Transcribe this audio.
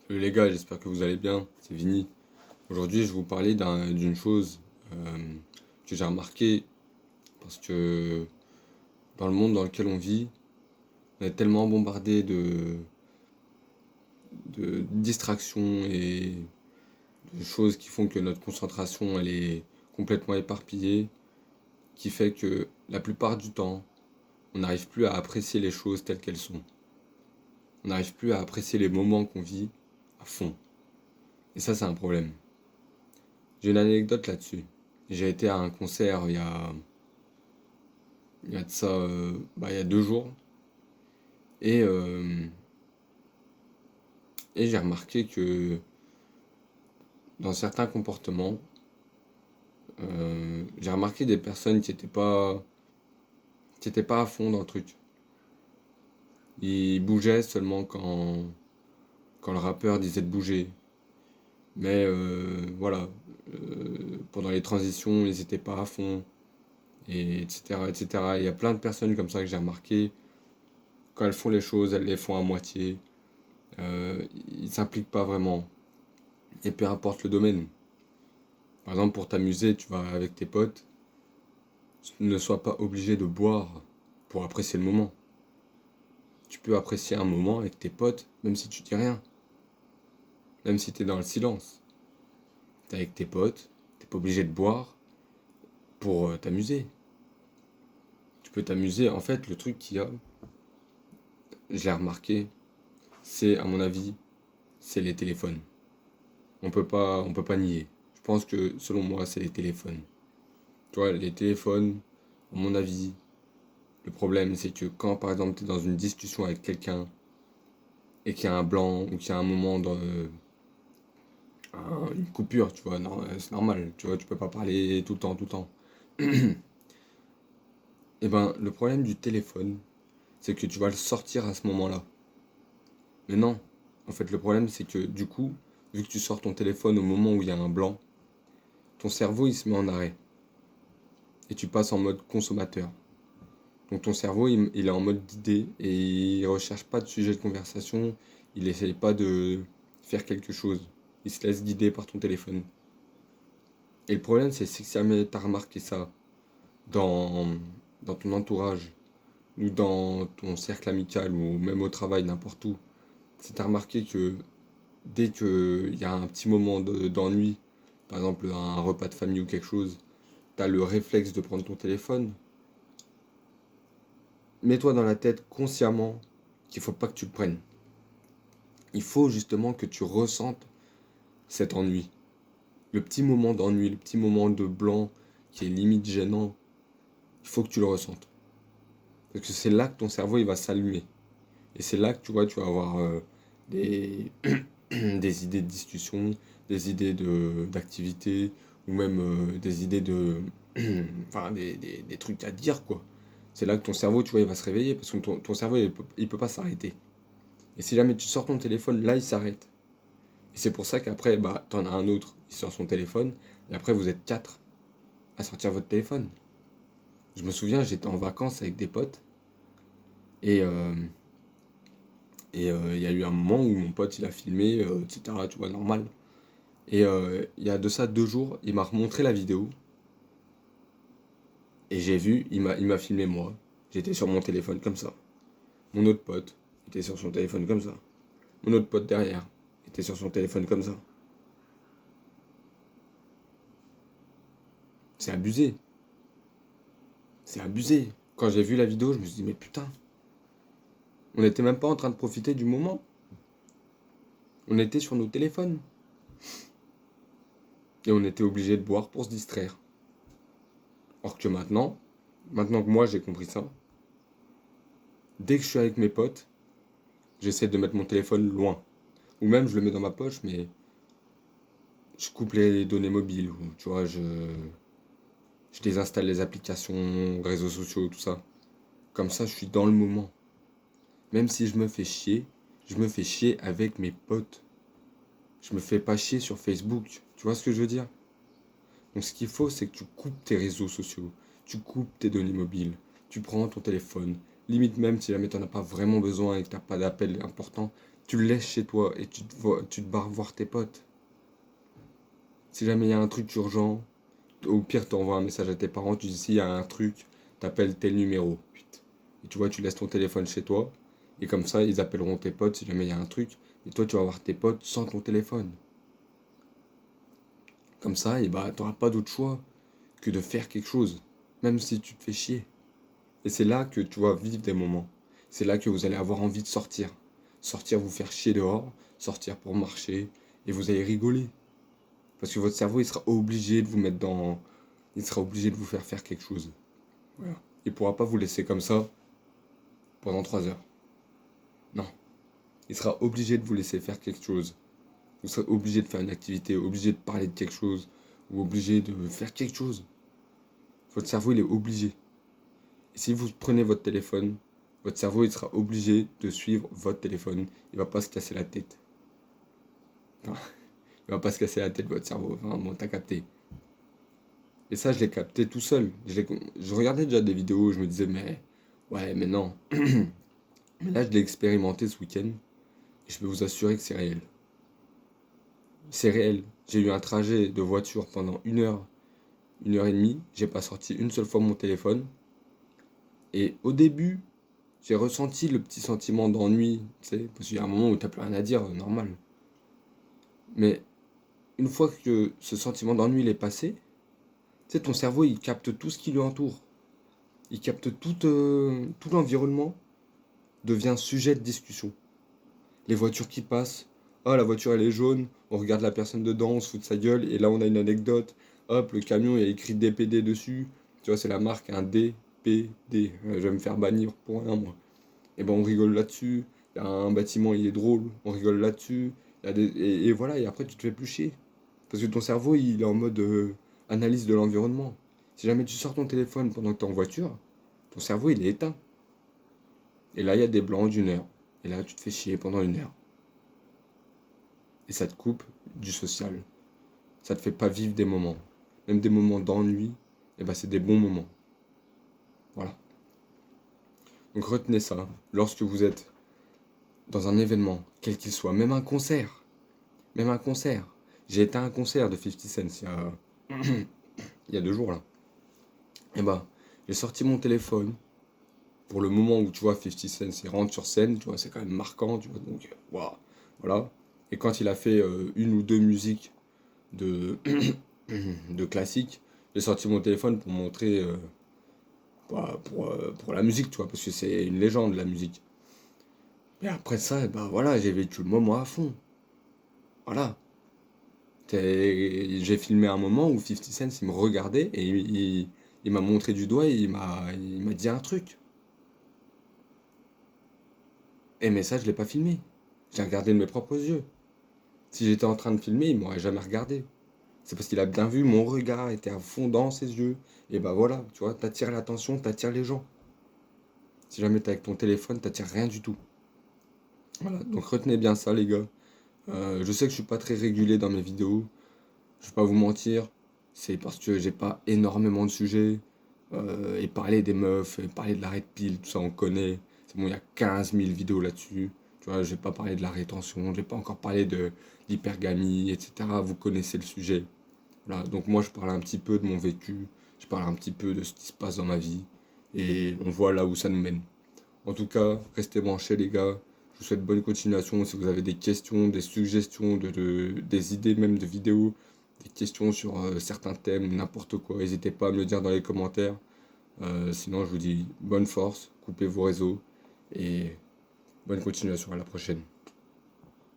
Salut les gars, j'espère que vous allez bien, c'est Vini. Aujourd'hui, je vais vous parler d'une chose euh, que j'ai remarqué parce que dans le monde dans lequel on vit, on est tellement bombardé de distractions et de choses qui font que notre concentration elle est complètement éparpillée, qui fait que la plupart du temps, on n'arrive plus à apprécier les choses telles qu'elles sont. On n'arrive plus à apprécier les moments qu'on vit à fond. Et ça, c'est un problème. J'ai une anecdote là-dessus. J'ai été à un concert il y a de ça, il y a 2 jours. Et, euh, et j'ai remarqué que dans certains comportements, j'ai remarqué des personnes qui étaient pas à fond dans le truc. Ils bougeaient seulement quand le rappeur disait de bouger. Mais voilà, pendant les transitions, ils n'étaient pas à fond, et etc., etc. Il y a plein de personnes comme ça que j'ai remarqué. Quand elles font les choses, elles les font à moitié. Ils s'impliquent pas vraiment. Et peu importe le domaine. Par exemple, pour t'amuser, tu vas avec tes potes, ne sois pas obligé de boire pour apprécier le moment. Tu peux apprécier un moment avec tes potes, même si tu dis rien, même si tu es dans le silence. T'es avec tes potes, t'es pas obligé de boire pour t'amuser. Tu peux t'amuser. En fait, le truc qu'il y a, je l'ai remarqué, c'est, à mon avis, c'est les téléphones. On peut pas nier. Je pense que, selon moi, c'est les téléphones. Tu vois, les téléphones, à mon avis, le problème, c'est que quand, par exemple, tu es dans une discussion avec quelqu'un et qu'il y a un blanc ou qu'il y a un moment dans une coupure, tu vois, non, c'est normal, tu vois, tu peux pas parler tout le temps, tout le temps. Et ben, le problème du téléphone, c'est que tu vas le sortir à ce moment-là. Mais non, en fait, le problème, c'est que du coup, vu que tu sors ton téléphone au moment où il y a un blanc, ton cerveau, il se met en arrêt. Et tu passes en mode consommateur. Donc ton cerveau, il est en mode d'idée et il recherche pas de sujet de conversation, il essaye pas de faire quelque chose. Il se laisse guider par ton téléphone. Et le problème, c'est que si jamais t'as remarqué ça dans, dans ton entourage, ou dans ton cercle amical, ou même au travail, n'importe où, si t'as remarqué que dès qu'il y a un petit moment d'ennui, par exemple un repas de famille ou quelque chose, t'as le réflexe de prendre ton téléphone, mets-toi dans la tête consciemment qu'il faut pas que tu le prennes. Il faut justement que tu ressentes cet ennui. Le petit moment d'ennui, le petit moment de blanc qui est limite gênant, il faut que tu le ressentes. Parce que c'est là que ton cerveau il va s'allumer. Et c'est là que tu vas avoir des, des idées de discussion, des idées d'activité, ou même des idées enfin, des trucs à dire, quoi. C'est là que ton cerveau, tu vois, il va se réveiller, parce que ton cerveau, il peut pas s'arrêter. Et si jamais tu sors ton téléphone, là, il s'arrête. Et c'est pour ça qu'après, bah, t'en as un autre, il sort son téléphone, et après, vous êtes quatre à sortir votre téléphone. Je me souviens, j'étais en vacances avec des potes, et il y a eu un moment où mon pote, il a filmé, etc., tu vois, normal. Et il y a de ça 2 jours, il m'a remontré la vidéo, et j'ai vu, il m'a filmé moi. J'étais sur mon téléphone comme ça. Mon autre pote était sur son téléphone comme ça. Mon autre pote derrière était sur son téléphone comme ça. C'est abusé. C'est abusé. Quand j'ai vu la vidéo, je me suis dit, mais putain, on n'était même pas en train de profiter du moment. On était sur nos téléphones. Et on était obligé de boire pour se distraire. Or que maintenant que moi j'ai compris ça, dès que je suis avec mes potes, j'essaie de mettre mon téléphone loin. Ou même je le mets dans ma poche, mais je coupe les données mobiles. Ou, tu vois, je désinstalle les applications, réseaux sociaux, tout ça. Comme ça, je suis dans le moment. Même si je me fais chier avec mes potes. Je me fais pas chier sur Facebook. Tu vois ce que je veux dire? Donc ce qu'il faut, c'est que tu coupes tes réseaux sociaux, tu coupes tes données mobiles, tu prends ton téléphone, limite même si jamais t'en as pas vraiment besoin et que t'as pas d'appel important, Tu le laisses chez toi et tu te barres voir tes potes. Si jamais il y a un truc urgent, au pire, tu envoies un message à tes parents, tu dis s'il y a un truc, t'appelles tel numéro. Et tu vois, tu laisses ton téléphone chez toi, et comme ça, ils appelleront tes potes si jamais il y a un truc, et toi, tu vas voir tes potes sans ton téléphone. Comme ça, et bah, t'auras pas d'autre choix que de faire quelque chose, même si tu te fais chier. Et c'est là que tu vas vivre des moments. C'est là que vous allez avoir envie de sortir. Sortir, vous faire chier dehors, sortir pour marcher, et vous allez rigoler. Parce que votre cerveau, il sera obligé de vous mettre dans... Il sera obligé de vous faire faire quelque chose. Voilà. Il pourra pas vous laisser comme ça pendant 3 heures. Non. Il sera obligé de vous laisser faire quelque chose. Vous serez obligé de faire une activité, obligé de parler de quelque chose, ou obligé de faire quelque chose. Votre cerveau, il est obligé. Et si vous prenez votre téléphone, votre cerveau, il sera obligé de suivre votre téléphone. Il va pas se casser la tête. Enfin, il va pas se casser la tête, votre cerveau. Enfin, bon, t'as capté. Et ça, je l'ai capté tout seul. Je regardais déjà des vidéos, je me disais, mais... Ouais, mais non. Mais là, je l'ai expérimenté ce week-end. Et je peux vous assurer que c'est réel. C'est réel. J'ai eu un trajet de voiture pendant 1 heure et demie. J'ai pas sorti une seule fois mon téléphone. Et au début, j'ai ressenti le petit sentiment d'ennui, tu sais, parce qu'il y a un moment où t'as plus rien à dire, normal. Mais une fois que ce sentiment d'ennui il est passé, tu sais, ton cerveau il capte tout ce qui lui entoure. Il capte tout l'environnement devient sujet de discussion. Les voitures qui passent, ah la voiture elle est jaune, on regarde la personne dedans, on se fout de sa gueule, et là on a une anecdote, hop, le camion il y a écrit DPD dessus, tu vois, c'est la marque, un DPD, je vais me faire bannir pour rien moi. Et ben on rigole là-dessus, il y a un bâtiment il est drôle, on rigole là-dessus, et voilà, et après tu te fais plus chier. Parce que ton cerveau il est en mode analyse de l'environnement. Si jamais tu sors ton téléphone pendant que tu es en voiture, ton cerveau il est éteint. Et là il y a des blancs d'1 heure. Et là tu te fais chier pendant 1 heure. Et ça te coupe du social. Ça te fait pas vivre des moments. Même des moments d'ennui, et ben c'est des bons moments. Voilà. Donc retenez ça. Lorsque vous êtes dans un événement, quel qu'il soit, même un concert. Même un concert. J'ai été à un concert de 50 Cent il y a 2 jours là. Et bah, j'ai sorti mon téléphone pour le moment où tu vois 50 Cent il rentre sur scène, tu vois, c'est quand même marquant, tu vois, donc waouh, voilà. Et quand il a fait une ou deux musiques de, de classique, j'ai sorti mon téléphone pour montrer pour la musique, tu vois, parce que c'est une légende la musique. Et après ça, bah voilà, j'ai vécu le moment à fond. Voilà. J'ai filmé un moment où 50 Cent il me regardait et il m'a montré du doigt et il m'a dit un truc. Et mais ça, je l'ai pas filmé. J'ai regardé de mes propres yeux. Si j'étais en train de filmer, il m'aurait jamais regardé. C'est parce qu'il a bien vu, mon regard était à fond dans ses yeux. Et bah voilà, tu vois, t'attires l'attention, t'attires les gens. Si jamais t'es avec ton téléphone, t'attires rien du tout. Voilà, donc retenez bien ça, les gars. Je sais que je suis pas très régulier dans mes vidéos. Je vais pas vous mentir. C'est parce que j'ai pas énormément de sujets. Et parler des meufs, et parler de la red pill, tout ça on connaît. C'est bon, il y a 15 000 vidéos là-dessus. Tu vois, je vais pas parler de la rétention, je vais pas encore parler de l'hypergamie, etc. Vous connaissez le sujet. Voilà, donc moi je parle un petit peu de mon vécu, je parle un petit peu de ce qui se passe dans ma vie, et on voit là où ça nous mène. En tout cas, restez branchés les gars, je vous souhaite bonne continuation. Si vous avez des questions, des suggestions, des idées même de vidéos, des questions sur certains thèmes, n'importe quoi, n'hésitez pas à me le dire dans les commentaires. Sinon je vous dis bonne force, coupez vos réseaux, et bonne continuation, à la prochaine.